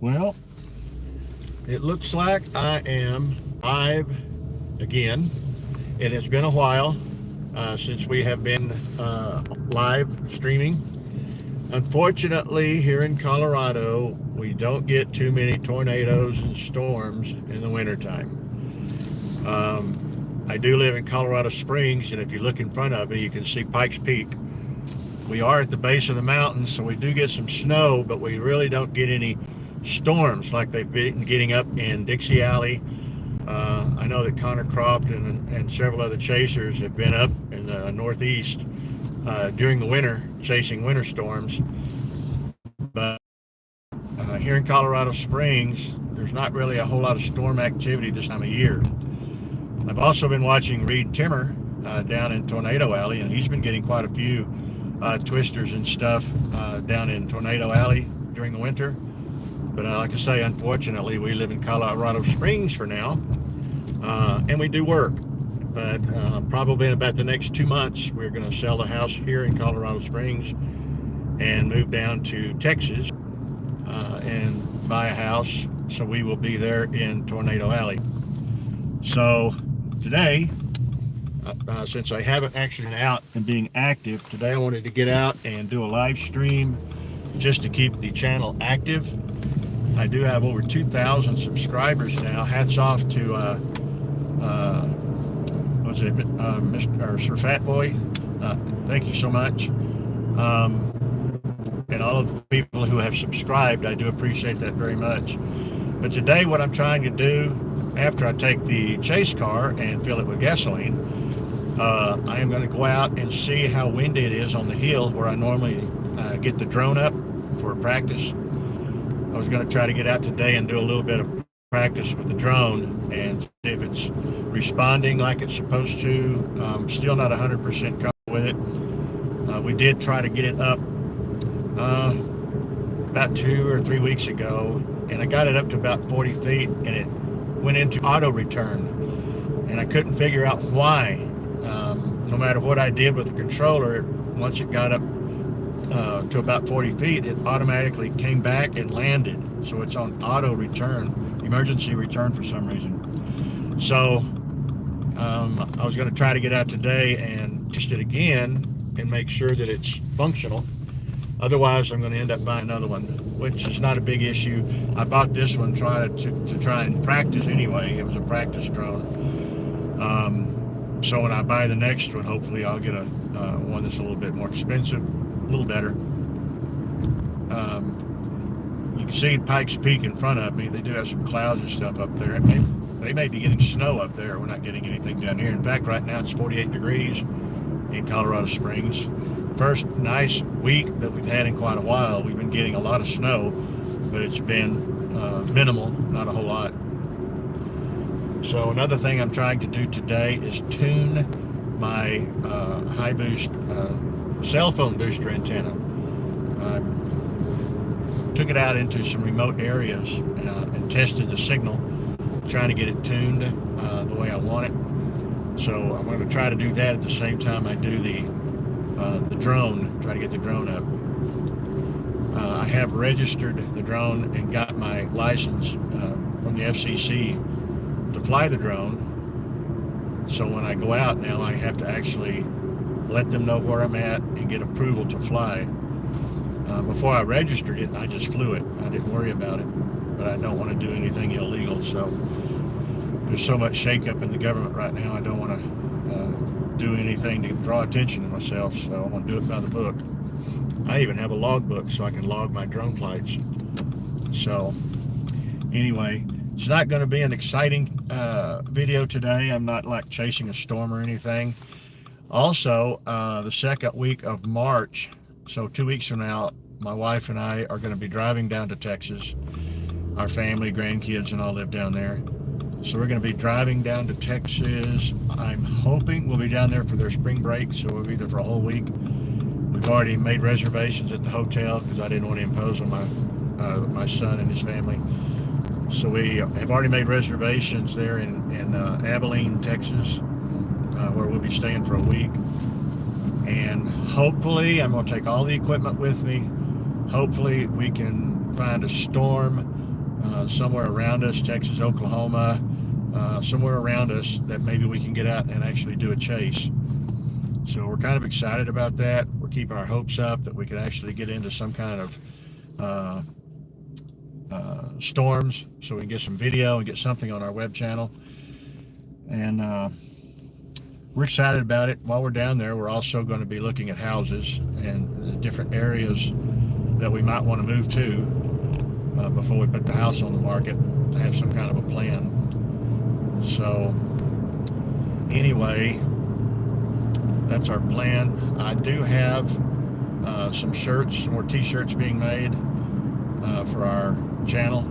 Well, it looks like I am live again. It has been a while since we have been live streaming. Unfortunately, here in Colorado, we don't get too many tornadoes and storms in the wintertime. I do live in Colorado Springs, and if you look in front of me, you can see Pikes Peak. We are at the base of the mountains, so we do get some snow, but we really don't get any storms like they've been getting up in Dixie Alley. I know that Connor Croft and several other chasers have been up in the Northeast during the winter, chasing winter storms. But here in Colorado Springs, there's not really a whole lot of storm activity this time of year. I've also been watching Reed Timmer down in Tornado Alley, and he's been getting quite a few twisters and stuff down in Tornado Alley during the winter. But like I say, unfortunately, we live in Colorado Springs for now, and we do work. But probably in about the next 2 months, we're going to sell the house here in Colorado Springs and move down to Texas and buy a house. So we will be there in Tornado Alley. So today, since I haven't actually been out and being active, today I wanted to get out and do a live stream just to keep the channel active. I do have over 2,000 subscribers now. Hats off to Mr. Sir Fat Boy. Thank you so much. And all of the people who have subscribed, I do appreciate that very much. But today what I'm trying to do, after I take the chase car and fill it with gasoline, I am going to go out and see how windy it is on the hill where I normally get the drone up for practice. I was going to try to get out today and do a little bit of practice with the drone and see if it's responding like it's supposed to. I'm still not 100% comfortable with it. We did try to get it up about 2 or 3 weeks ago, and I got it up to about 40 feet, and it went into auto return, and I couldn't figure out why. No matter what I did with the controller, once it got up to about 40 feet, it automatically came back and landed. So it's on auto return, emergency return for some reason. So I was going to try to get out today and test it again and make sure that it's functional. Otherwise, I'm going to end up buying another one, which is not a big issue. I bought this one to try and practice anyway. It was a practice drone. So when I buy the next one, hopefully I'll get a one that's a little bit more expensive, a little better. You can see Pikes Peak in front of me. They do have some clouds and stuff up there. They may be getting snow up there. We're not getting anything down here. In fact, right now it's 48 degrees in Colorado Springs. First nice week that we've had in quite a while. We've been getting a lot of snow, but it's been minimal, not a whole lot. So another thing I'm trying to do today is tune my high boost cell phone booster antenna. I took it out into some remote areas and tested the signal, trying to get it tuned the way I want it. So I'm going to try to do that at the same time I do the drone, try to get the drone up. I have registered the drone and got my license from the FCC to fly the drone. So when I go out now, I have to actually let them know where I'm at and get approval to fly. Before I registered it, I just flew it. I didn't worry about it, but I don't want to do anything illegal. So there's so much shakeup in the government right now, I don't want to do anything to draw attention to myself, so I'm going to do it by the book. I even have a logbook so I can log my drone flights. So anyway, it's not going to be an exciting video today. I'm not like chasing a storm or anything. Also, the second week of March, so 2 weeks from now, my wife and I are going to be driving down to Texas. Our family, grandkids, and all live down there. So we're going to be driving down to Texas. I'm hoping we'll be down there for their spring break, so we'll be there for a whole week. We've already made reservations at the hotel because I didn't want to impose on my son and his family. So we have already made reservations there in Abilene, Texas, where we'll be staying for a week. And hopefully, I'm going to take all the equipment with me. Hopefully we can find a storm somewhere around us, Texas, Oklahoma, somewhere around us, that maybe we can get out and actually do a chase. So we're kind of excited about that. We're keeping our hopes up that we could actually get into some kind of storms, so we can get some video and get something on our web channel. And we're excited about it. While we're down there, we're also going to be looking at houses and the different areas that we might want to move to before we put the house on the market, to have some kind of a plan. So anyway, that's our plan. I do have some shirts, some more t-shirts being made for our channel.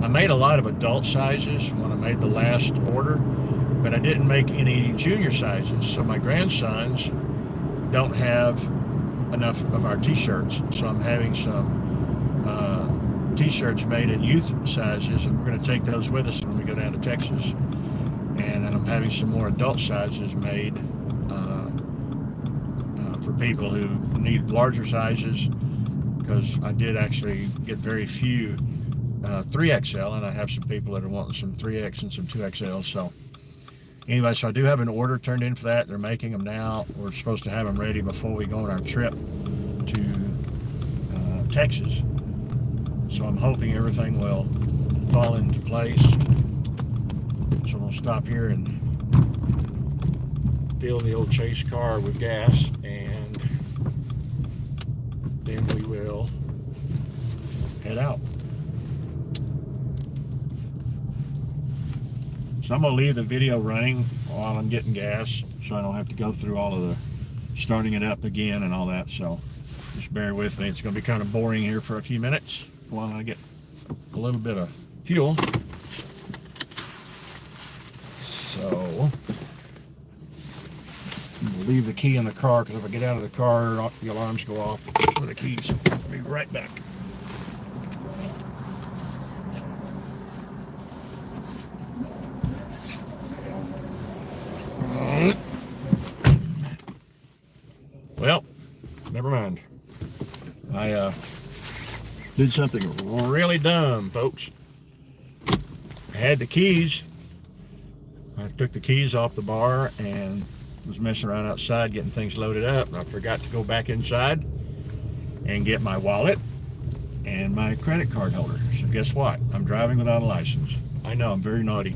I made a lot of adult sizes when I made the last order, but I didn't make any junior sizes, so my grandsons don't have enough of our t-shirts. So I'm having some t-shirts made in youth sizes, and we're going to take those with us when we go down to Texas. And then I'm having some more adult sizes made for people who need larger sizes, because I did actually get very few 3XL, and I have some people that are wanting some 3X and some 2XL. So anyway, so I do have an order turned in for that. They're making them now. We're supposed to have them ready before we go on our trip to Texas. So I'm hoping everything will fall into place. So we'll stop here and fill the old chase car with gas, and then we will head out. So I'm going to leave the video running while I'm getting gas, so I don't have to go through all of the starting it up again and all that. So just bear with me. It's going to be kind of boring here for a few minutes while I get a little bit of fuel. So we'll leave the key in the car, because if I get out of the car, the alarms go off for the keys. I'll be right back. Well, never mind. I did something really dumb, folks. I had the keys. I took the keys off the bar and was messing around outside getting things loaded up. I forgot to go back inside and get my wallet and my credit card holder. So guess what? I'm driving without a license. I know, I'm very naughty.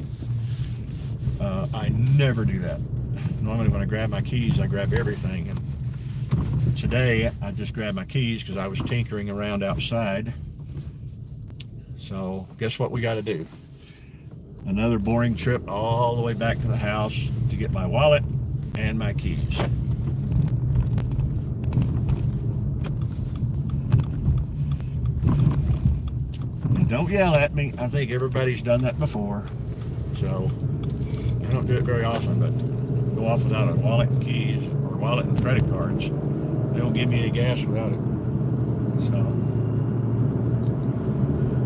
I never do that. Normally when I grab my keys, I grab everything. And today I just grabbed my keys because I was tinkering around outside. So guess what we got to do? Another boring trip all the way back to the house to get my wallet and my keys. And don't yell at me. I think everybody's done that before. So I don't do it very often, but go off without a wallet and keys, or wallet and credit cards. They don't give me any gas without it. So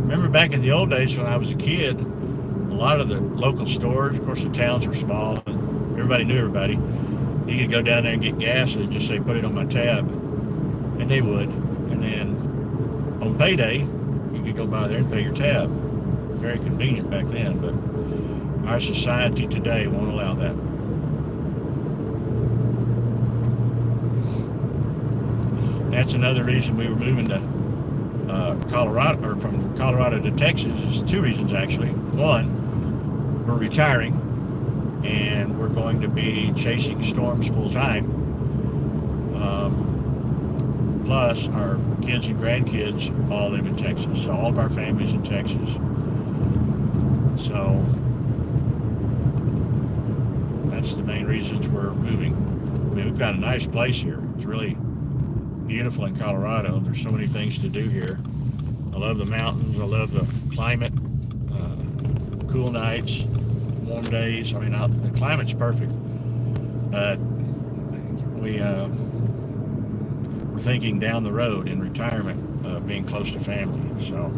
remember back in the old days when I was a kid, a lot of the local stores, of course the towns were small and everybody knew everybody. You could go down there and get gas and just say, put it on my tab, and they would. And then on payday, you could go by there and pay your tab. Very convenient back then, but our society today won't allow that. That's another reason we were moving to Colorado, or from Colorado to Texas. There's two reasons actually. One, we're retiring and we're going to be chasing storms full time. Plus our kids and grandkids all live in Texas, so all of our family's in Texas. So that's the main reasons we're moving. I mean, we've got a nice place here. It's really beautiful in Colorado. There's so many things to do here. I love the mountains. I love the climate. Cool nights, warm days. I mean, the climate's perfect. But we're thinking down the road in retirement of being close to family. So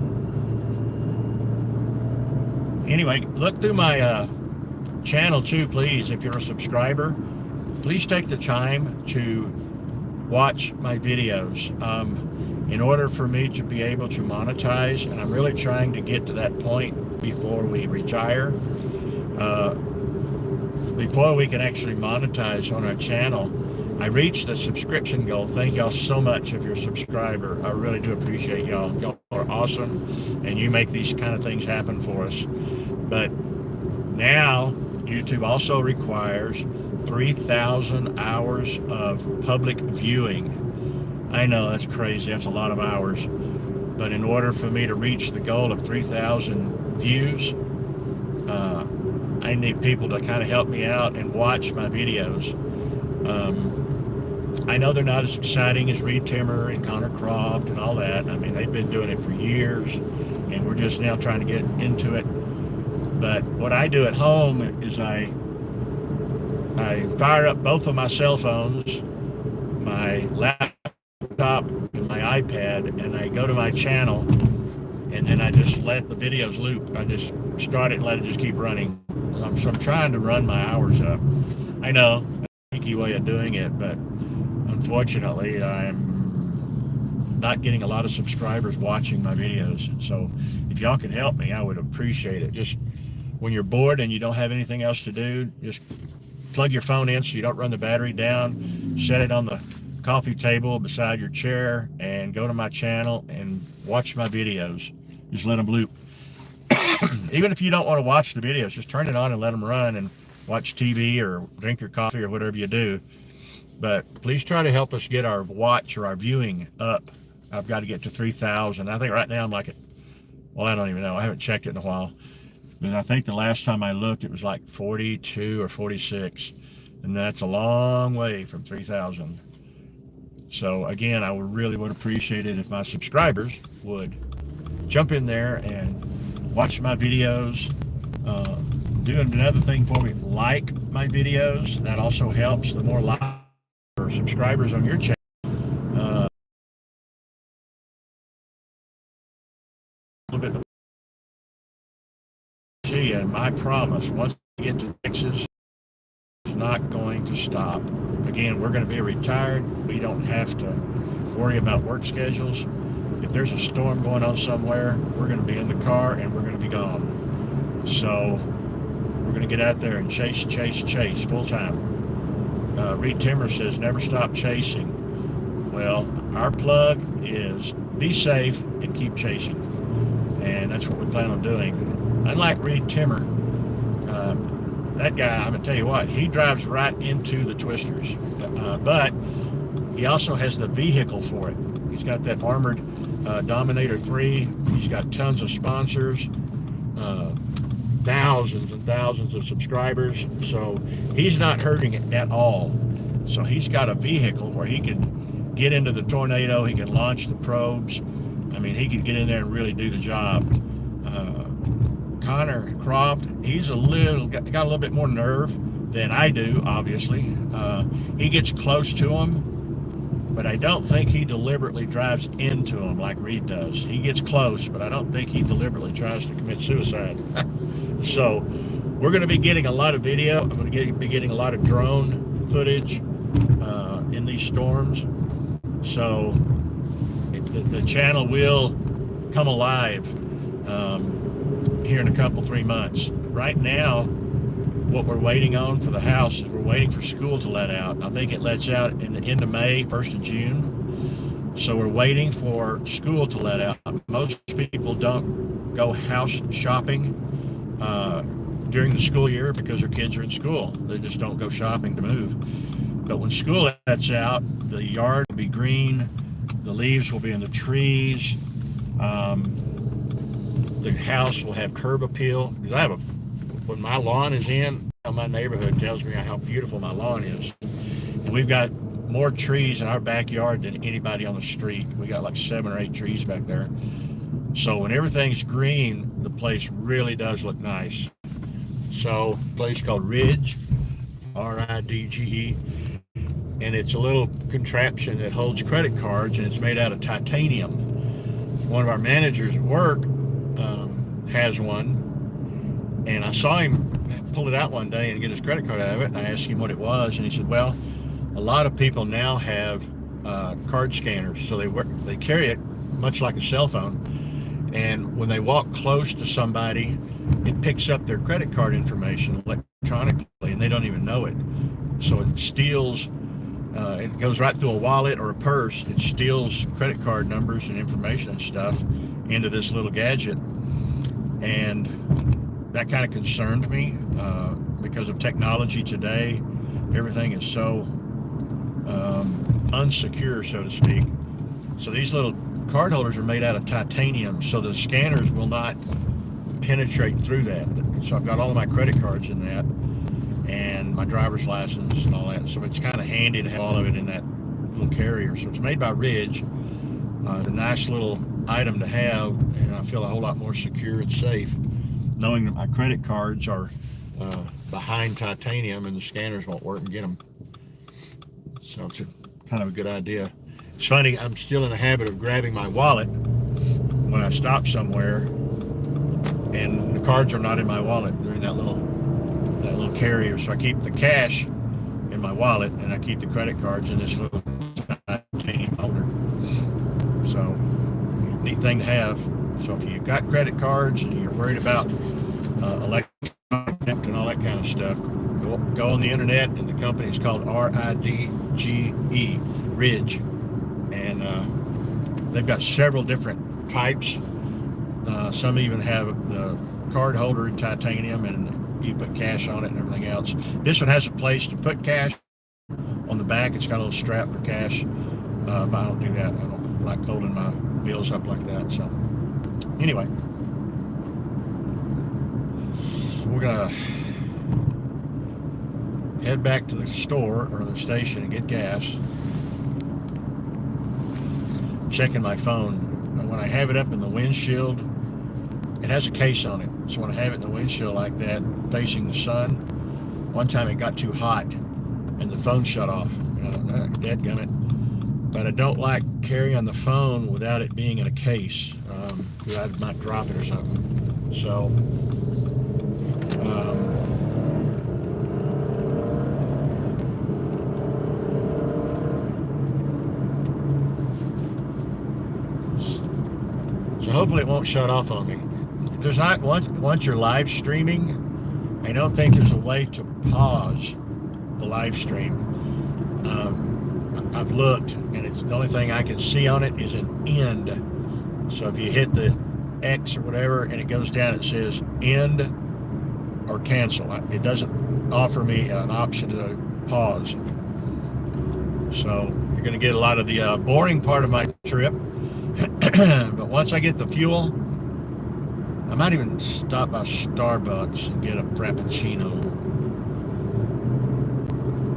anyway, look through my channel too, please. If you're a subscriber, please take the time to watch my videos. in order for me to be able to monetize, and I'm really trying to get to that point before we retire, before we can actually monetize on our channel. I reached the subscription goal. Thank y'all so much if you're a subscriber. I really do appreciate y'all. Y'all are awesome, and you make these kind of things happen for us. But now YouTube also requires 3,000 hours of public viewing. I know that's crazy. That's a lot of hours. But in order for me to reach the goal of 3,000 views, I need people to kind of help me out and watch my videos. I know they're not as exciting as Reed Timmer and Connor Croft and all that. I mean, they've been doing it for years, and we're just now trying to get into it. But what I do at home is I fire up both of my cell phones, my laptop and my iPad, and I go to my channel, and then I just let the videos loop. I just start it and let it just keep running. So I'm trying to run my hours up. I know, a sneaky way of doing it, but unfortunately, I'm not getting a lot of subscribers watching my videos. So if y'all can help me, I would appreciate it. Just when you're bored and you don't have anything else to do, just plug your phone in so you don't run the battery down, set it on the coffee table beside your chair, and go to my channel and watch my videos. Just let them loop. Even if you don't want to watch the videos, just turn it on and let them run and watch TV or drink your coffee or whatever you do. But please try to help us get our watch or our viewing up. I've got to get to 3,000. I think right now I'm like, well, I don't even know. I haven't checked it in a while. But I think the last time I looked, it was like 42 or 46. And that's a long way from 3,000. So again, I really would appreciate it if my subscribers would jump in there and watch my videos. Do another thing for me, like my videos. That also helps. The more likes or subscribers on your channel, a little bit. And my promise, once we get to Texas, it's not going to stop. Again, we're going to be retired. We don't have to worry about work schedules. If there's a storm going on somewhere, we're going to be in the car and we're going to be gone. So we're going to get out there and chase full time. Reed Timmer says never stop chasing. Well, our plug is be safe and keep chasing, and that's what we plan on doing. Unlike Reed Timmer, that guy, I'm going to tell you what, he drives right into the twisters, but he also has the vehicle for it. He's got that armored Dominator 3. He's got tons of sponsors, thousands and thousands of subscribers, so he's not hurting it at all. So he's got a vehicle where he can get into the tornado, he can launch the probes. I mean, he can get in there and really do the job. Connor Croft, he's got a little bit more nerve than I do, obviously. He gets close to him, but I don't think he deliberately drives into him like Reed does. He gets close, but I don't think he deliberately tries to commit suicide. So we're going to be getting a lot of video. I'm going to be getting a lot of drone footage in these storms. So the channel will come alive here in a couple, 3 months. Right now, what we're waiting on for the house is we're waiting for school to let out. I think it lets out in the end of May, 1st of June. So we're waiting for school to let out. Most people don't go house shopping during the school year because their kids are in school. They just don't go shopping to move. But when school lets out, the yard will be green, the leaves will be in the trees, the house will have curb appeal. Because when my lawn is in, my neighborhood tells me how beautiful my lawn is. And we've got more trees in our backyard than anybody on the street. We got like 7 or 8 trees back there. So when everything's green, the place really does look nice. So, a place called Ridge, R-I-D-G-E, and it's a little contraption that holds credit cards, and it's made out of titanium. One of our managers at work has one, and I saw him pull it out one day and get his credit card out of it, and I asked him what it was, and he said, well, a lot of people now have card scanners, so they they carry it much like a cell phone. And when they walk close to somebody, it picks up their credit card information electronically, and they don't even know it. So it steals, it goes right through a wallet or a purse. It steals credit card numbers and information and stuff into this little gadget. And that kind of concerned me because of technology today. Everything is so unsecure, so to speak. So these little card holders are made out of titanium, so the scanners will not penetrate through that. So I've got all of my credit cards in that, and my driver's license and all that. So it's kind of handy to have all of it in that little carrier. So it's made by Ridge. A nice little item to have, and I feel a whole lot more secure and safe knowing that my credit cards are behind titanium and the scanners won't work and get them. So it's kind of a good idea. It's funny, I'm still in the habit of grabbing my wallet when I stop somewhere, and the cards are not in my wallet. They're in that little carrier. So I keep the cash in my wallet, and I keep the credit cards in this little titanium holder. So, neat thing to have. So if you've got credit cards and you're worried about electronic theft and all that kind of stuff, go on the internet, and the company is called RIDGE, Ridge, and they've got several different types. Some even have the card holder in titanium, and you put cash on it and everything else. This one has a place to put cash on the back. It's got a little strap for cash, but I don't do that. I don't like folding my bills up like that. So anyway, we're gonna head back to the store or the station and get gas. Checking my phone, and when I have it up in the windshield, it has a case on it. So when I have it in the windshield like that, facing the sun, one time it got too hot and the phone shut off. Dadgummit. But I don't like carrying the phone without it being in a case, because I might drop it or something. So hopefully it won't shut off on me. There's not, once you're live streaming, I don't think there's a way to pause the live stream. I've looked, and it's the only thing I can see on it is an end. So if you hit the X or whatever and it goes down, it says end or cancel. It doesn't offer me an option to pause. So you're going to get a lot of the boring part of my trip. But once I get the fuel, I might even stop by Starbucks and get a Frappuccino.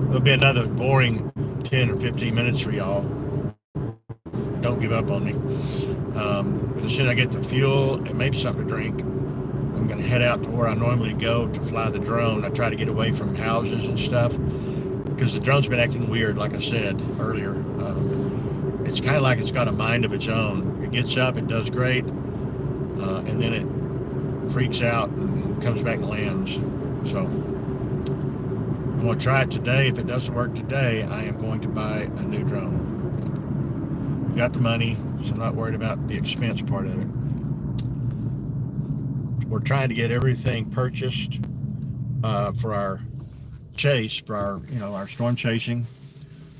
It'll be another boring 10 or 15 minutes for y'all. Don't give up on me. But as soon as I get the fuel and maybe something to drink, I'm going to head out to where I normally go to fly the drone. I try to get away from houses and stuff because the drone's been acting weird, like I said earlier. It's kind of like it's got a mind of its own. It gets up, it does great, and then it freaks out and comes back and lands. So I'm going to try it today. If it doesn't work today, I am going to buy a new drone. We've got the money, so I'm not worried about the expense part of it. We're trying to get everything purchased for our chase, for our storm chasing,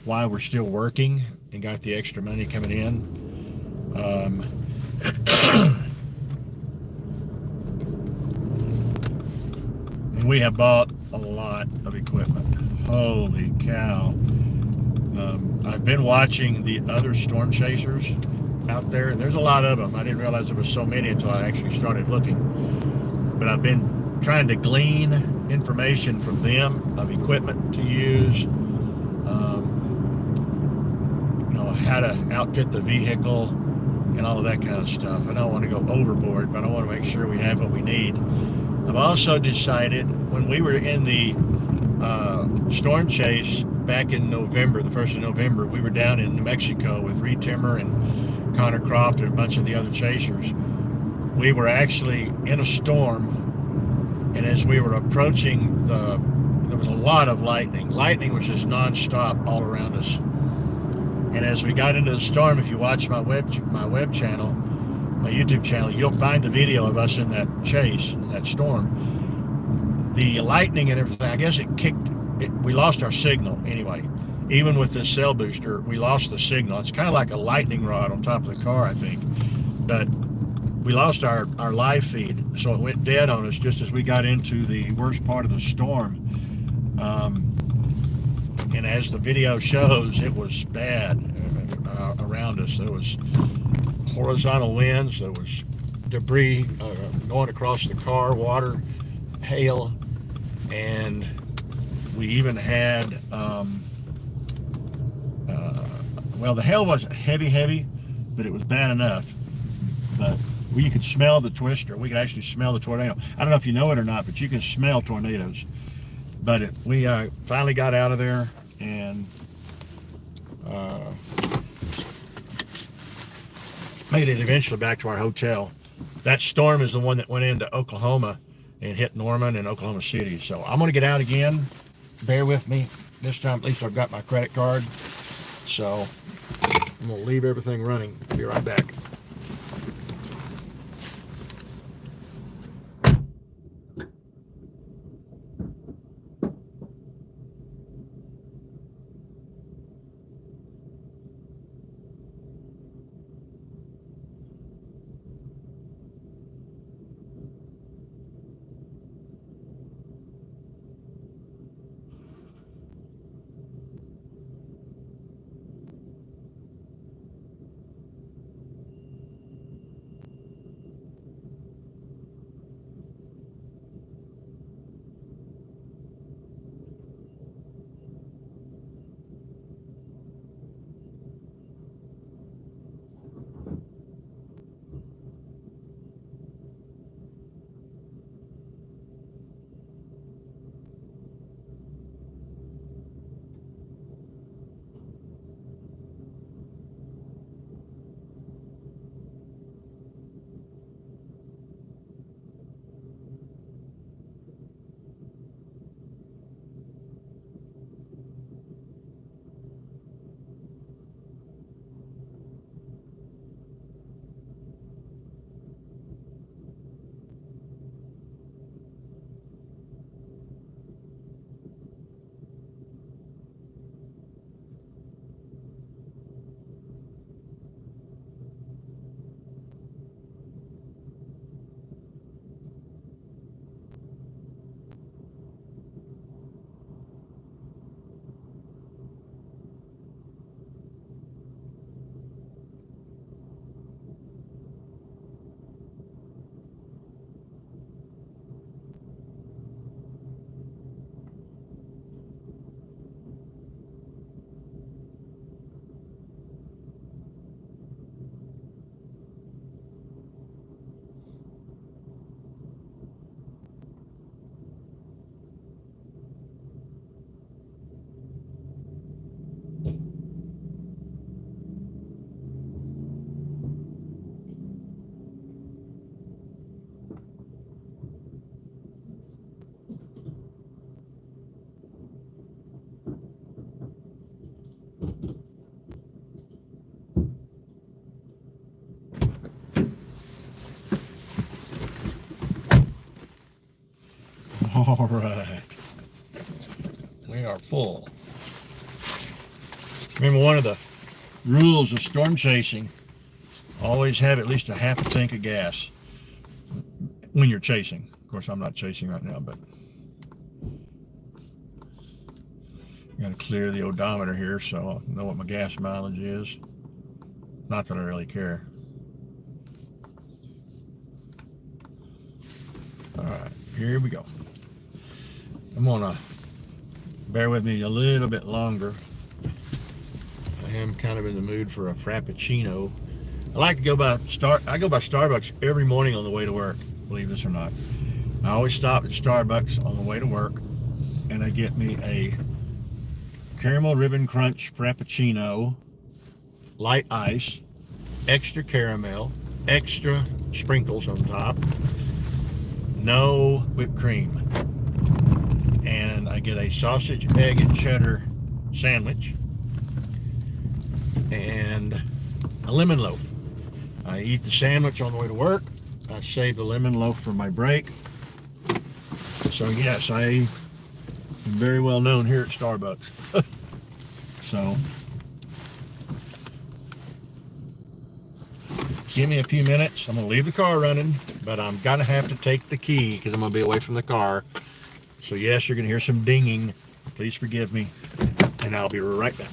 while we're still working and got the extra money coming in. And we have bought a lot of equipment. Holy cow. I've been watching the other storm chasers out there, and there's a lot of them. I didn't realize there was so many until I actually started looking. But I've been trying to glean information from them of equipment to use, how to outfit the vehicle and all of that kind of stuff. I don't want to go overboard, but I want to make sure we have what we need. I've also decided, when we were in the storm chase back in November, the 1st of November, we were down in New Mexico with Reed Timmer and Connor Croft and a bunch of the other chasers. We were actually in a storm, and as we were approaching there was a lot of lightning. Lightning was just nonstop all around us. And as we got into the storm, if you watch my web channel, my YouTube channel, you'll find the video of us in that chase, in that storm. The lightning and everything, I guess we lost our signal anyway. Even with this cell booster, we lost the signal. It's kind of like a lightning rod on top of the car, I think. But we lost our live feed, so it went dead on us just as we got into the worst part of the storm. And as the video shows, it was bad around us. There was horizontal winds, there was debris going across the car, water, hail, and we even had, well, the hail wasn't heavy, but it was bad enough. But you could smell the twister. We could actually smell the tornado. I don't know if you know it or not, but you can smell tornadoes. But we finally got out of there and made it eventually back to our hotel. That storm is the one that went into Oklahoma and hit Norman and Oklahoma City. So I'm going to get out again. Bear with me. This time at least I've got my credit card. So I'm going to leave everything running. I'll be right back. All right, we are full. Remember, one of the rules of storm chasing, always have at least a half a tank of gas when you're chasing. Of course, I'm not chasing right now, but I'm going to clear the odometer here so I'll know what my gas mileage is. Not that I really care. All right, here we go. I'm gonna bear with me a little bit longer. I am kind of in the mood for a frappuccino. I like to go by Starbucks every morning on the way to work, believe this or not. I always stop at Starbucks on the way to work and I get me a caramel ribbon crunch frappuccino, light ice, extra caramel, extra sprinkles on top, no whipped cream. And I get a sausage, egg, and cheddar sandwich. and a lemon loaf. I eat the sandwich on the way to work. I save the lemon loaf for my break. So yes, I am very well known here at Starbucks. So give me a few minutes. I'm gonna leave the car running, but I'm gonna have to take the key because I'm gonna be away from the car. So yes, you're gonna hear some dinging. Please forgive me, and I'll be right back.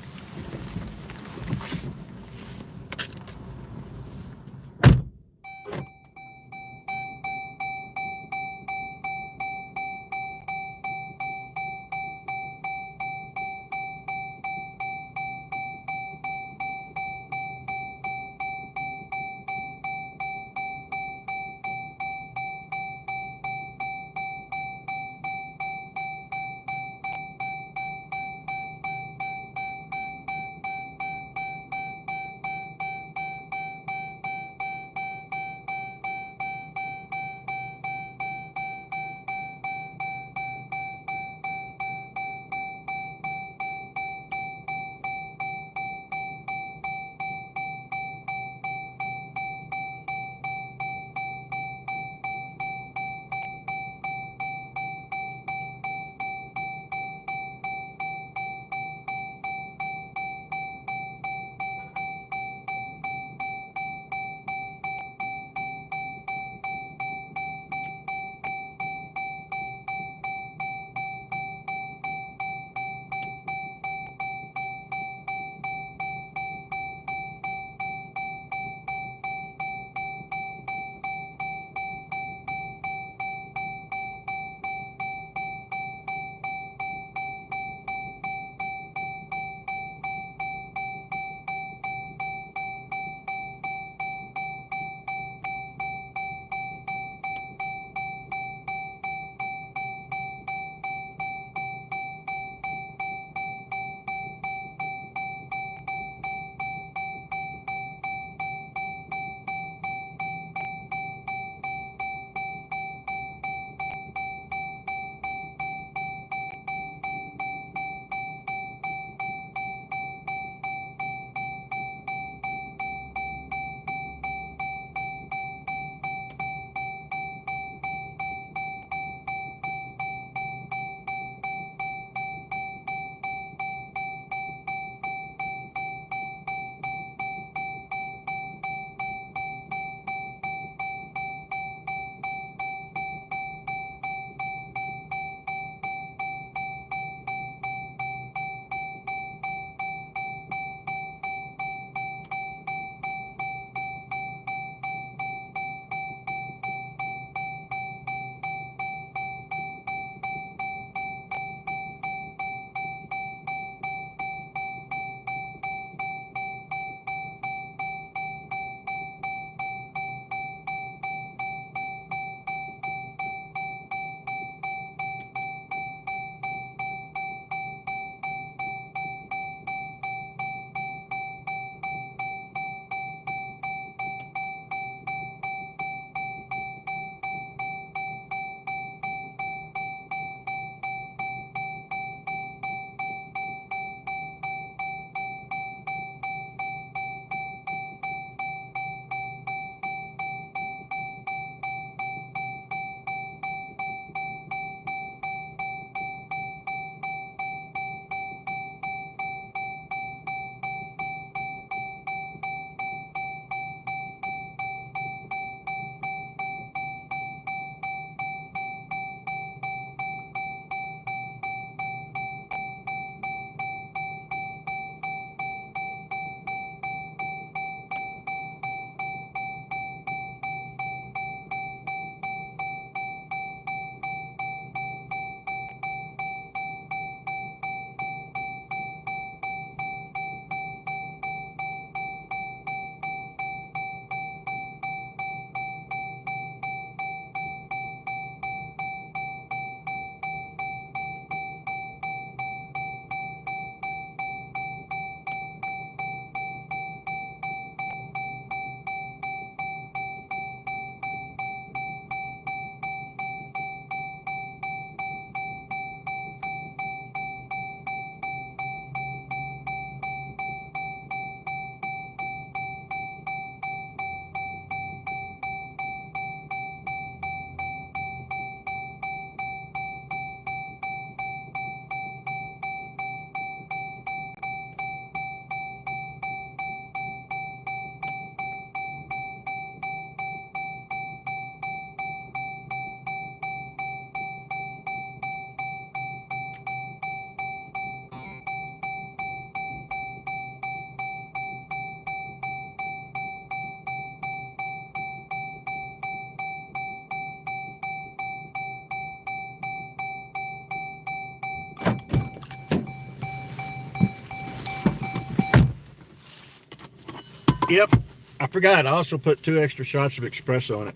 Yep, I forgot. I also put 2 extra shots of espresso in it.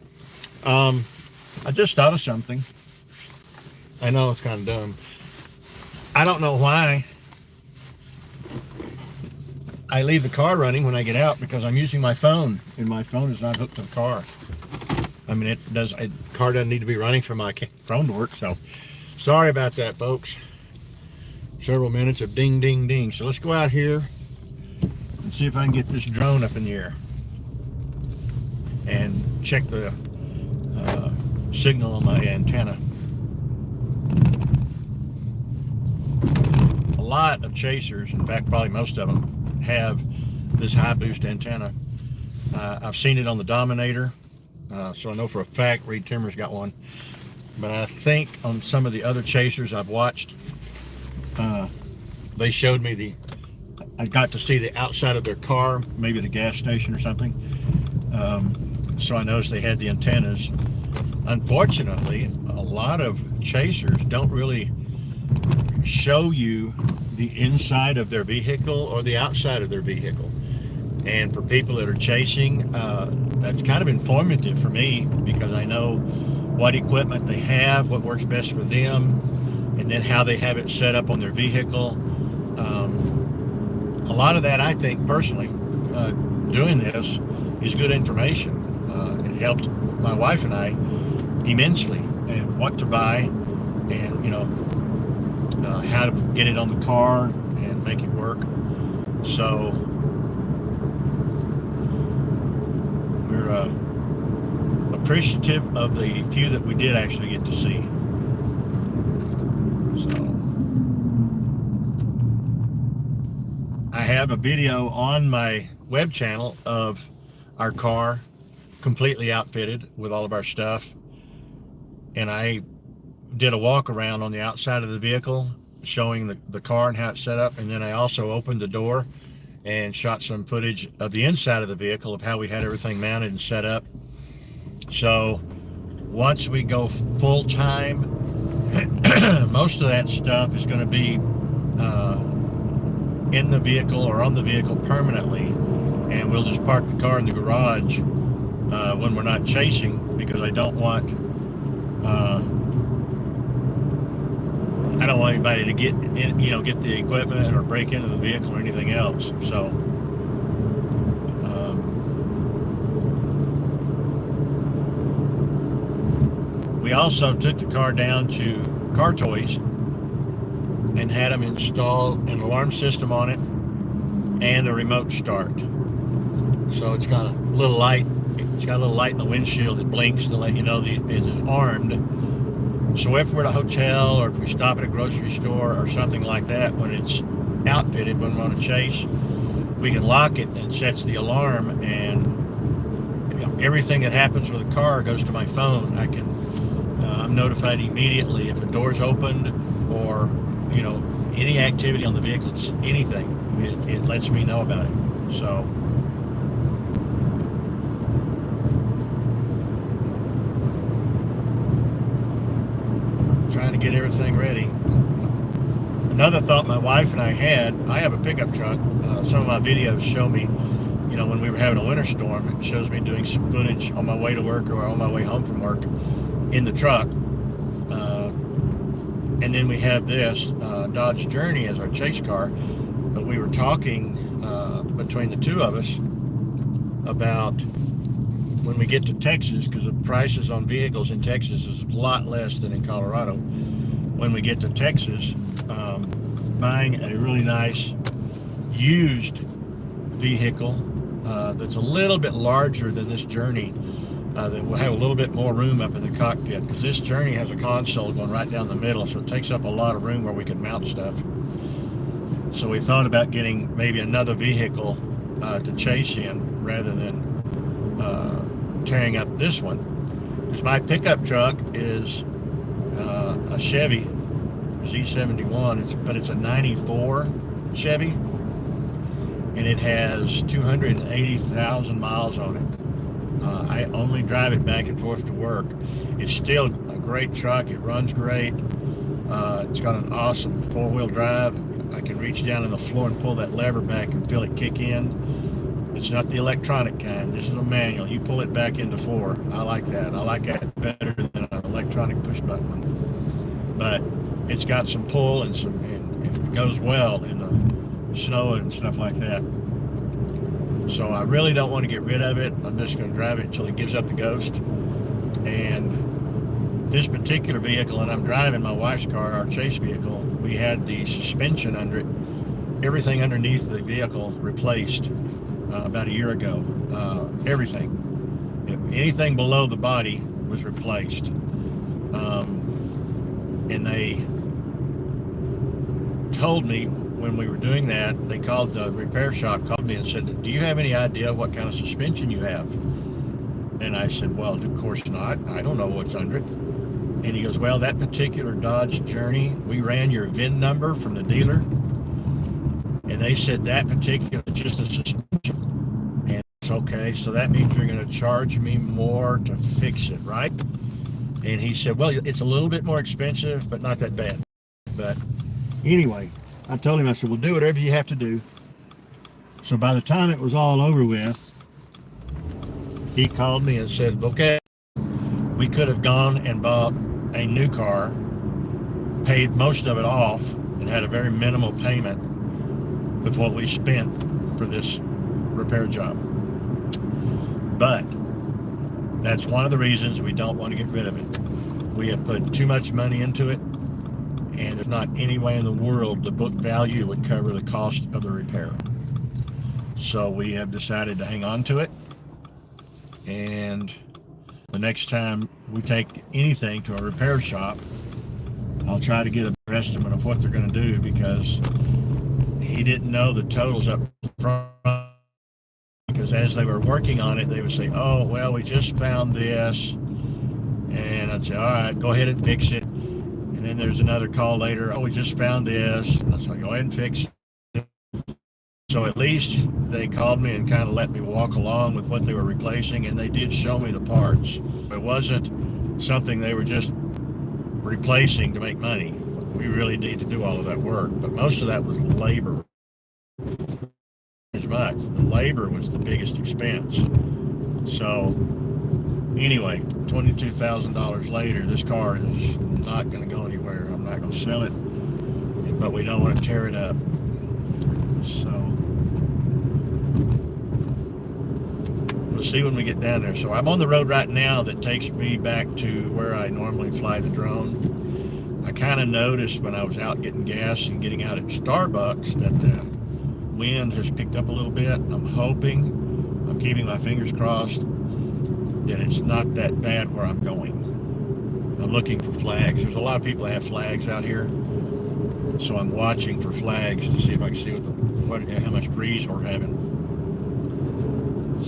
I just thought of something. I know it's kind of dumb. I don't know why I leave the car running when I get out, because I'm using my phone, and my phone is not hooked to the car. I mean, the car doesn't need to be running for my phone to work, so sorry about that, folks. Several minutes of ding, ding, ding. So let's go out here and see if I can get this drone up in the air and check the signal on my antenna. A lot of chasers, in fact probably most of them, have this high boost antenna. I've seen it on the Dominator, so I know for a fact Reed Timmer's got one, but I think on some of the other chasers I've watched, they showed me I got to see the outside of their car, maybe the gas station or something, so I noticed they had the antennas. Unfortunately, a lot of chasers don't really show you the inside of their vehicle or the outside of their vehicle, and for people that are chasing, that's kind of informative for me, because I know what equipment they have, what works best for them, and then how they have it set up on their vehicle. A lot of that, I think personally, doing this is good information. It helped my wife and I immensely, and what to buy, and how to get it on the car and make it work. So we're appreciative of the few that we did actually get to see. So I have a video on my web channel of our car completely outfitted with all of our stuff, and I did a walk around on the outside of the vehicle showing the car and how it's set up, and then I also opened the door and shot some footage of the inside of the vehicle of how we had everything mounted and set up. So once we go full time, most of that stuff is going to be in the vehicle or on the vehicle permanently, and we'll just park the car in the garage when we're not chasing, because I don't want anybody to get in, get the equipment or break into the vehicle or anything else. So we also took the car down to Car Toys and had them install an alarm system on it and a remote start. So it's got a little light. It's got a little light in the windshield that blinks to let you know it is armed. So if we're at a hotel, or if we stop at a grocery store or something like that, when it's outfitted, when we're on a chase, we can lock it, and it sets the alarm, and everything that happens with the car goes to my phone. I'm notified immediately if a door's opened, or any activity on the vehicle, anything, it lets me know about it. So trying to get everything ready. Another thought my wife and I had, I have a pickup truck. Some of my videos show me, when we were having a winter storm, it shows me doing some footage on my way to work or on my way home from work in the truck. And then we have this Dodge Journey as our chase car. But we were talking between the two of us about when we get to Texas, because the prices on vehicles in Texas is a lot less than in Colorado. When we get to Texas, buying a really nice used vehicle that's a little bit larger than this Journey, that will have a little bit more room up in the cockpit, because this Journey has a console going right down the middle, so it takes up a lot of room where we can mount stuff. So we thought about getting maybe another vehicle to chase in, rather than tearing up this one. Because my pickup truck is a Chevy Z71, but it's a 94 Chevy, and it has 280,000 miles on it. I only drive it back and forth to work. It's still a great truck. It runs great. It's got an awesome four-wheel drive. I can reach down on the floor and pull that lever back and feel it kick in. It's not the electronic kind. This is a manual. You pull it back into 4. I like that. I like that better than an electronic push button one. But it's got some pull and it goes well in the snow and stuff like that. So I really don't want to get rid of it. I'm just going to drive it until it gives up the ghost. And this particular vehicle, and I'm driving my wife's car, our chase vehicle, we had the suspension under it, everything underneath the vehicle replaced about a year ago. Everything. Anything below the body was replaced. And they told me when we were doing that, they called the repair shop, called me and said, do you have any idea what kind of suspension you have? And I said, well, of course not. I don't know what's under it. And he goes, well, that particular Dodge Journey, we ran your VIN number from the dealer, and they said that particular, just a suspension. And it's okay, so that means you're going to charge me more to fix it, right? And he said, well, it's a little bit more expensive, but not that bad. But anyway, I told him, I said, well, do whatever you have to do. So by the time it was all over with, he called me and said, okay, we could have gone and bought a new car, paid most of it off, and had a very minimal payment with what we spent for this repair job. But that's one of the reasons we don't want to get rid of it. We have put too much money into it, and there's not any way in the world the book value would cover the cost of the repair. So we have decided to hang on to it, and the next time we take anything to a repair shop, I'll try to get a better estimate of what they're going to do, because he didn't know the totals up front. Because as they were working on it, they would say, oh, well, we just found this. And I'd say, all right, go ahead and fix it. And then there's another call later, oh, we just found this. And I said, go ahead and fix it. So at least they called me and kind of let me walk along with what they were replacing, and they did show me the parts. It wasn't something they were just replacing to make money. We really need to do all of that work, but most of that was labor. As much. The labor was the biggest expense. So anyway, $22,000 later, this car is not going to go anywhere. I'm not going to sell it, but we don't want to tear it up. So we'll see when we get down there. So I'm on the road right now that takes me back to where I normally fly the drone. I kind of noticed when I was out getting gas and getting out at Starbucks that the wind has picked up a little bit. I'm keeping my fingers crossed that it's not that bad where I'm going. I'm looking for flags. There's a lot of people that have flags out here, so I'm watching for flags to see if I can see how much breeze we're having.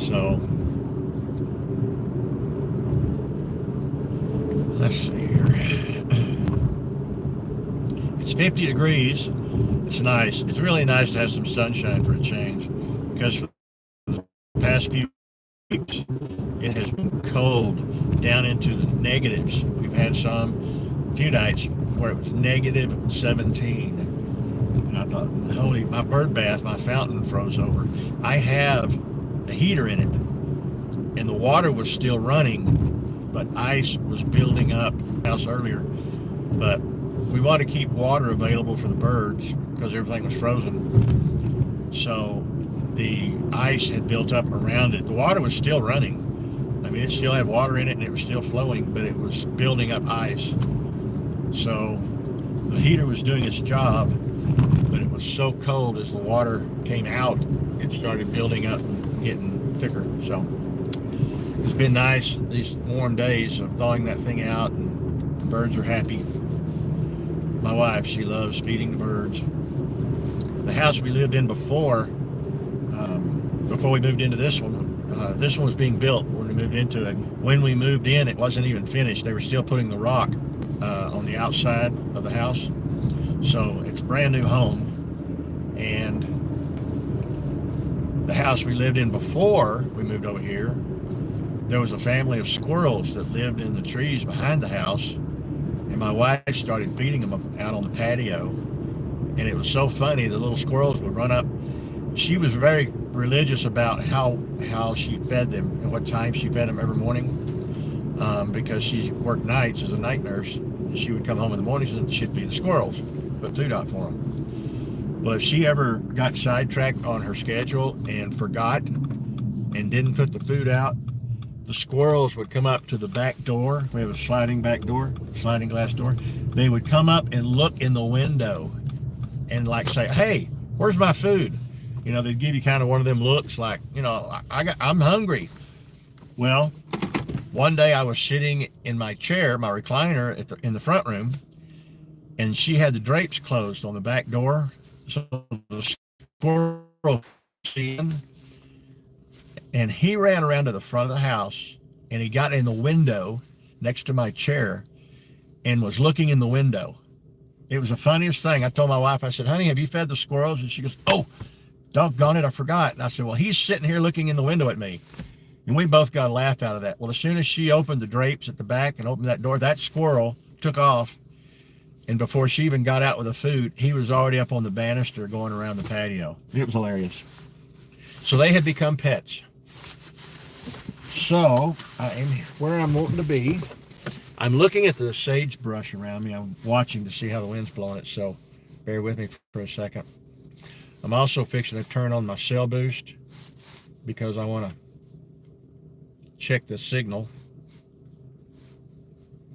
So let's see here. It's 50 degrees. It's nice. It's really nice to have some sunshine for a change, because for the past few weeks it has been cold down into the negatives. We've had a few nights where it was negative 17. And I thought, holy, my bird bath, my fountain froze over. I have a heater in it, and the water was still running, but ice was building up house earlier. But we want to keep water available for the birds because everything was frozen. So the ice had built up around it. The water was still running. I mean, it still had water in it and it was still flowing, but it was building up ice. So the heater was doing its job, but it was so cold as the water came out, it started building up and getting thicker. So it's been nice, these warm days of thawing that thing out, and the birds are happy. My wife, she loves feeding the birds. The house we lived in before we moved into this one was being built when we moved into it. When we moved in, it wasn't even finished. They were still putting the rock on the outside of the house. So it's a brand new home. And the house we lived in before we moved over here, there was a family of squirrels that lived in the trees behind the house. And my wife started feeding them out on the patio. And it was so funny, the little squirrels would run up she was very religious about how she fed them and what time she fed them every morning, because she worked nights as a night nurse. She would come home in the mornings and she'd feed the squirrels, put food out for them. Well, if she ever got sidetracked on her schedule and forgot and didn't put the food out, the squirrels would come up to the back door. We have a sliding back door, sliding glass door. They would come up and look in the window and like say, "Hey, where's my food?" You know, they'd give you kind of one of them looks like, you know, I'm hungry. Well, one day I was sitting in my chair, my recliner in the front room, and she had the drapes closed on the back door. So the squirrel in, and he ran around to the front of the house, and he got in the window next to my chair and was looking in the window. It was the funniest thing. I told my wife, I said, "Honey, have you fed the squirrels?" And she goes, "Oh, doggone it, I forgot." And I said, "Well, he's sitting here looking in the window at me." And we both got a laugh out of that. Well, as soon as she opened the drapes at the back and opened that door, that squirrel took off. And before she even got out with the food, he was already up on the banister going around the patio. It was hilarious. So they had become pets. So I am where I'm wanting to be. I'm looking at the sagebrush around me. I'm watching to see how the wind's blowing it. So bear with me for a second. I'm also fixing to turn on my cell boost because I want to check the signal.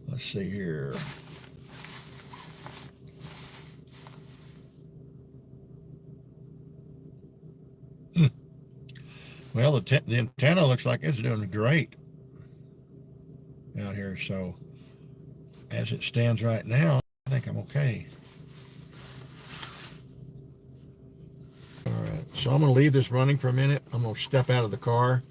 Let's see here. Well, the antenna looks like it's doing great out here. So as it stands right now, I think I'm okay. Alright, so I'm going to leave this running for a minute. I'm going to step out of the car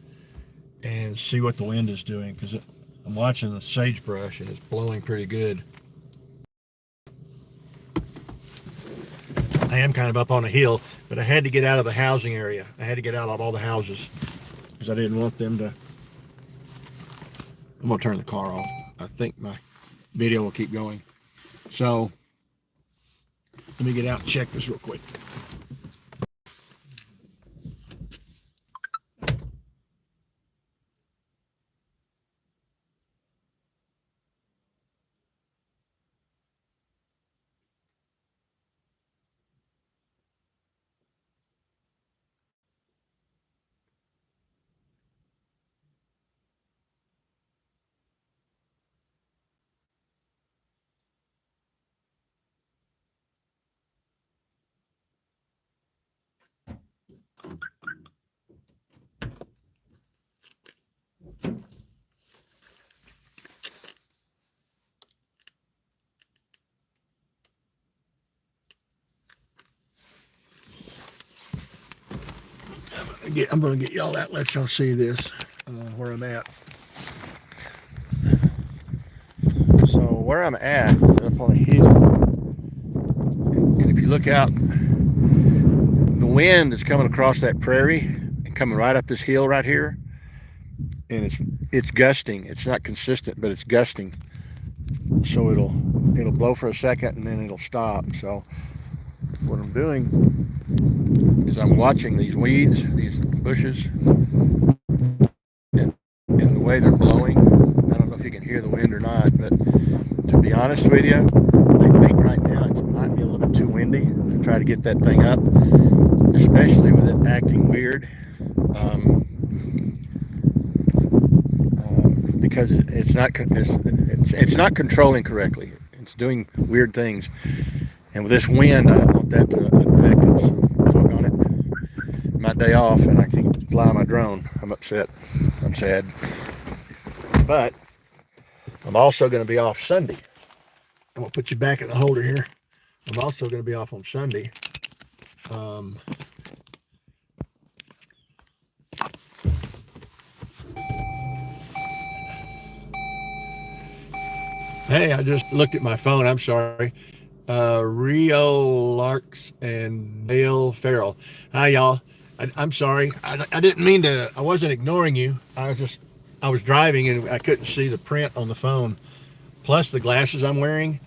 and see what the wind is doing, because I'm watching the sagebrush and it's blowing pretty good. I am kind of up on a hill, but I had to get out of the housing area. I had to get out of all the houses because I didn't want them to... I'm going to turn the car off. I think my video will keep going. So let me get out and check this real quick. I'm going to get y'all out, let y'all see this, where I'm at. So where I'm at, up on a hill, and if you look out, the wind is coming across that prairie and coming right up this hill right here, and it's gusting. It's not consistent, but it's gusting. So it'll blow for a second and then it'll stop. So what I'm doing is I'm watching these weeds, these bushes, and the way they're blowing. I don't know if you can hear the wind or not, but to be honest with you, I think right now it might be a little bit too windy to try to get that thing up, especially with it acting weird, because it's not controlling correctly. It's doing weird things, and with this wind, I don't want that to affect it. So look on it. My day off, and I can't fly my drone. I'm upset. I'm sad, but I'm also going to be off Sunday. I'm going to put you back in the holder here. I'm also going to be off on Sunday. Hey, I just looked at my phone. I'm sorry. Rio Larks and Dale Farrell. Hi, y'all. I'm sorry. I didn't mean to. I wasn't ignoring you. I was driving and I couldn't see the print on the phone. Plus the glasses I'm wearing,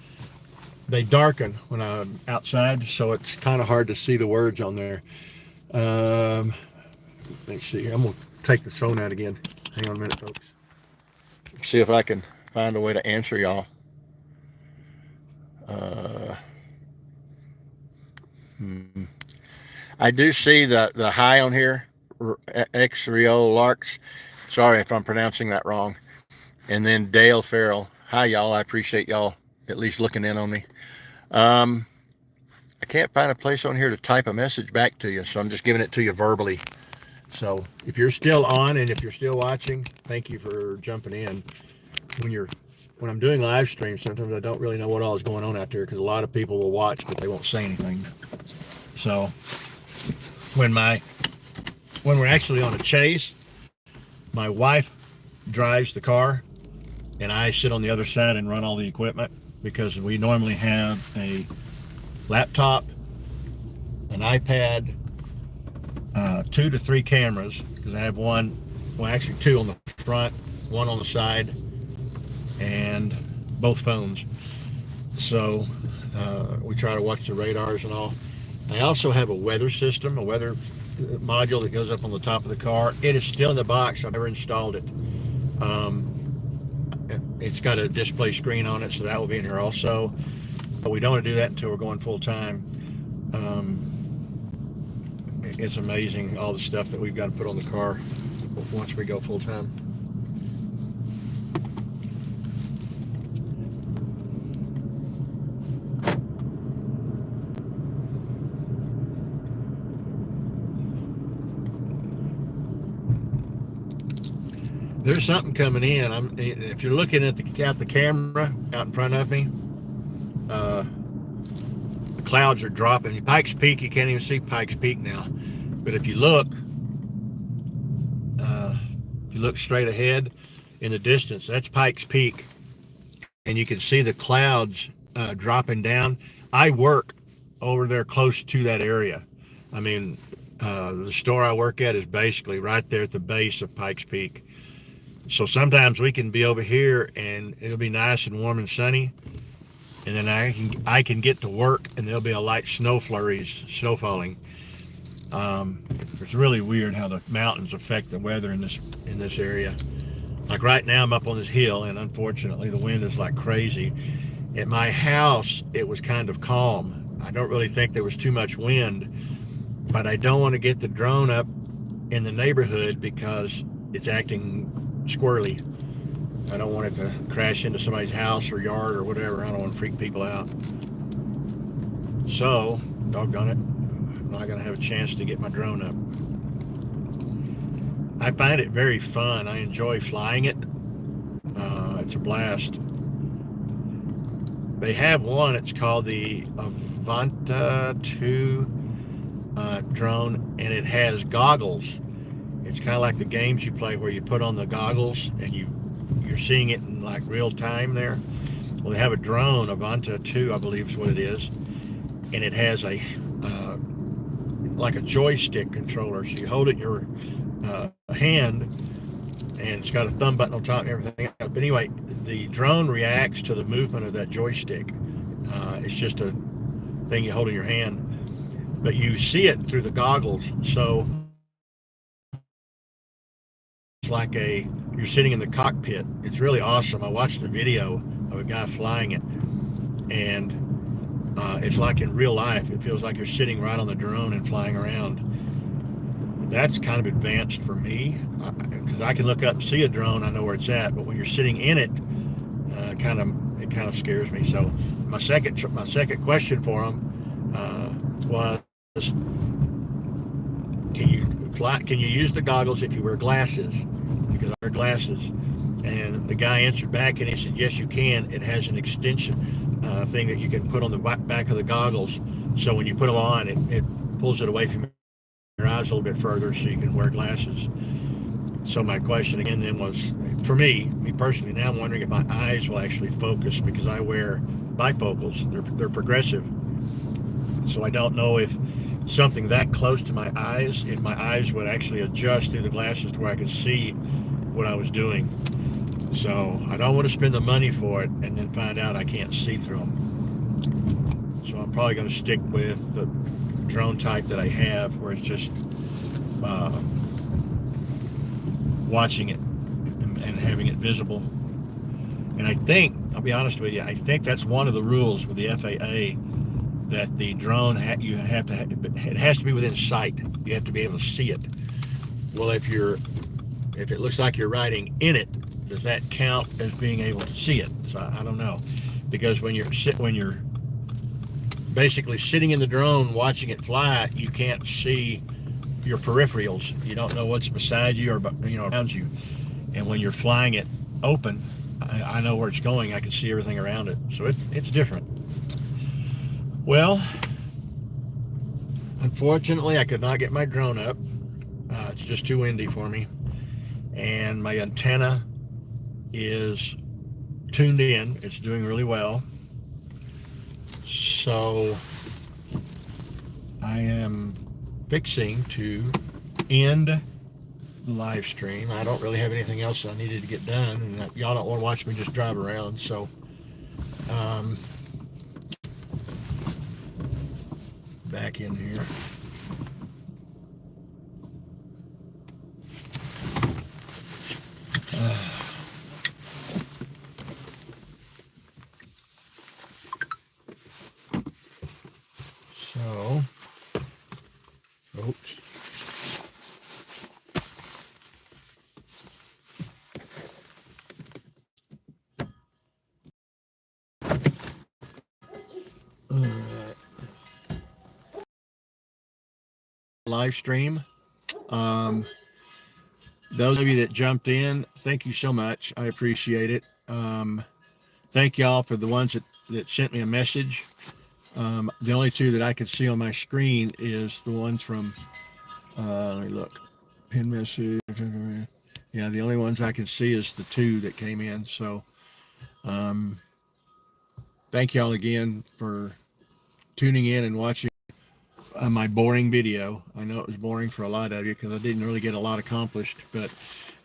they darken when I'm outside, so it's kind of hard to see the words on there. Let's see here. I'm going to take this phone out again. Hang on a minute, folks. See if I can find a way to answer y'all. I do see the high on here, X Rio Larks. Sorry if I'm pronouncing that wrong. And then Dale Farrell. Hi, y'all. I appreciate y'all at least looking in on me. I can't find a place on here to type a message back to you, so I'm just giving it to you verbally. So if you're still on and if you're still watching, thank you for jumping in. When I'm doing live streams, sometimes I don't really know what all is going on out there because a lot of people will watch, but they won't say anything. So when we're actually on a chase, my wife drives the car and I sit on the other side and run all the equipment because we normally have a laptop, an iPad, 2 to 3 cameras, because I have one, well actually 2 on the front, 1 on the side, and both phones. So we try to watch the radars and all. I also have a weather system, a weather module that goes up on the top of the car. It is still in the box. I've never installed it. It's got a display screen on it, so that will be in here also. But we don't want to do that until we're going full time. It's amazing all the stuff that we've got to put on the car once we go full time. There's something coming in. If you're looking at the camera out in front of me, the clouds are dropping. Pikes Peak, you can't even see Pikes Peak now. But if you look straight ahead in the distance, that's Pikes Peak, and you can see the clouds dropping down. I work over there close to that area. I mean, the store I work at is basically right there at the base of Pikes Peak. So sometimes we can be over here and it'll be nice and warm and sunny, and then I can get to work and there'll be a light snow falling. It's really weird how the mountains affect the weather in this area. Like right now I'm up on this hill, and unfortunately the wind is like crazy. At my house it was kind of calm. I don't really think there was too much wind, but I don't want to get the drone up in the neighborhood because it's acting squirrely. I don't want it to crash into somebody's house or yard or whatever. I don't want to freak people out. So, doggone it, I'm not going to have a chance to get my drone up. I find it very fun. I enjoy flying it. It's a blast. They have one, it's called the Avanta 2 drone, and it has goggles. It's kind of like the games you play where you put on the goggles and you're seeing it in like real time there. Well, they have a drone, Avanta 2, I believe is what it is, and it has a like a joystick controller. So you hold it in your hand, and it's got a thumb button on top and everything else. But anyway, the drone reacts to the movement of that joystick. It's just a thing you hold in your hand, but you see it through the goggles. So it's like you're sitting in the cockpit. It's really awesome. I watched the video of a guy flying it, and it's like in real life. It feels like you're sitting right on the drone and flying around. That's kind of advanced for me, because I can look up and see a drone. I know where it's at, but when you're sitting in it, it kind of scares me. So my second question for him was, can you use the goggles if you wear glasses? Because I wear glasses. And the guy answered back and he said, yes, you can. It has an extension thing that you can put on the back of the goggles. So when you put them on, it pulls it away from your eyes a little bit further so you can wear glasses. So my question again then was, for me personally, now I'm wondering if my eyes will actually focus, because I wear bifocals. They're progressive. So I don't know if something that close to my eyes, if my eyes would actually adjust through the glasses to where I could see what I was doing. So I don't want to spend the money for it and then find out I can't see through them. So I'm probably going to stick with the drone type that I have, where it's just watching it and having it visible. And I think, I'll be honest with you, I think that's one of the rules with the FAA, that the drone it has to be within sight. You have to be able to see it. Well, if it looks like you're riding in it, does that count as being able to see it? So I don't know, because when you're basically sitting in the drone watching it fly, you can't see your peripherals. You don't know what's beside you or around you. And when you're flying it open, I know where it's going. I can see everything around it. So it's different. Well, unfortunately, I could not get my drone up. It's just too windy for me. And my antenna is tuned in. It's doing really well. So I am fixing to end the live stream. I don't really have anything else I needed to get done, and y'all don't want to watch me just drive around. So back in here. So, oops. Live stream. Those of you that jumped in, thank you so much. I appreciate it. Thank y'all for the ones that sent me a message. The only two that I can see on my screen is the ones from, let me look, pin message. Yeah, the only ones I can see is the two that came in. So thank y'all again for tuning in and watching my boring video. I know it was boring for a lot of you because I didn't really get a lot accomplished, but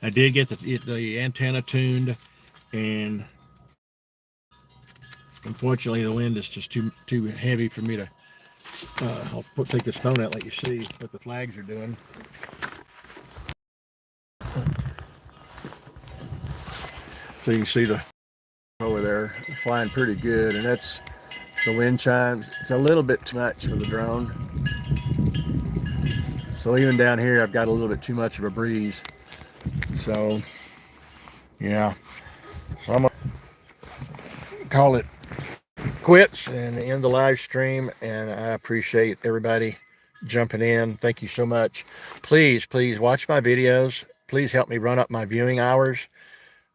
I did get the antenna tuned, and unfortunately the wind is just too heavy for me to I'll take this phone out and let you see what the flags are doing. So you can see the over there flying pretty good, and that's the wind chimes. It's a little bit too much for the drone. So even down here, I've got a little bit too much of a breeze. So, yeah. So I'm going to call it quits and end the live stream. And I appreciate everybody jumping in. Thank you so much. Please, please watch my videos. Please help me run up my viewing hours.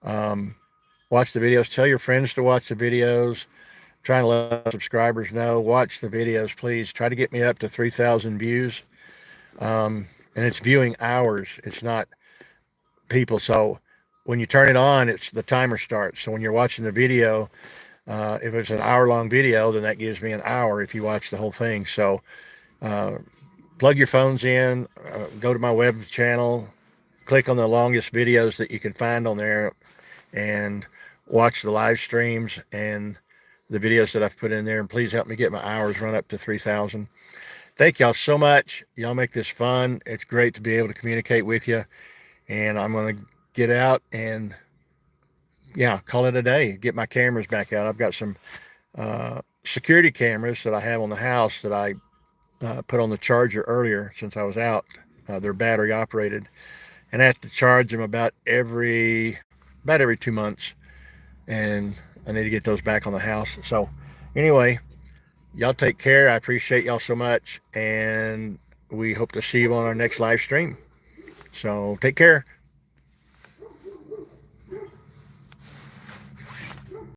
Watch the videos. Tell your friends to watch the videos. Trying to let subscribers know. Watch the videos, please. Try to get me up to 3,000 views. And it's viewing hours. It's not people. So when you turn it on, it's the timer starts. So when you're watching the video, if it's an hour-long video, then that gives me an hour if you watch the whole thing. So plug your phones in, go to my web channel, click on the longest videos that you can find on there, and watch the live streams and the videos that I've put in there. And please help me get my hours run up to 3,000. Thank y'all so much. Y'all make this fun. It's great to be able to communicate with you. And I'm going to get out and, yeah, call it a day. Get my cameras back out. I've got some security cameras that I have on the house that I put on the charger earlier since I was out. They're battery operated. And I have to charge them about every 2 months. And I need to get those back on the house. So anyway, y'all take care. I appreciate y'all so much, and we hope to see you on our next live stream. So take care.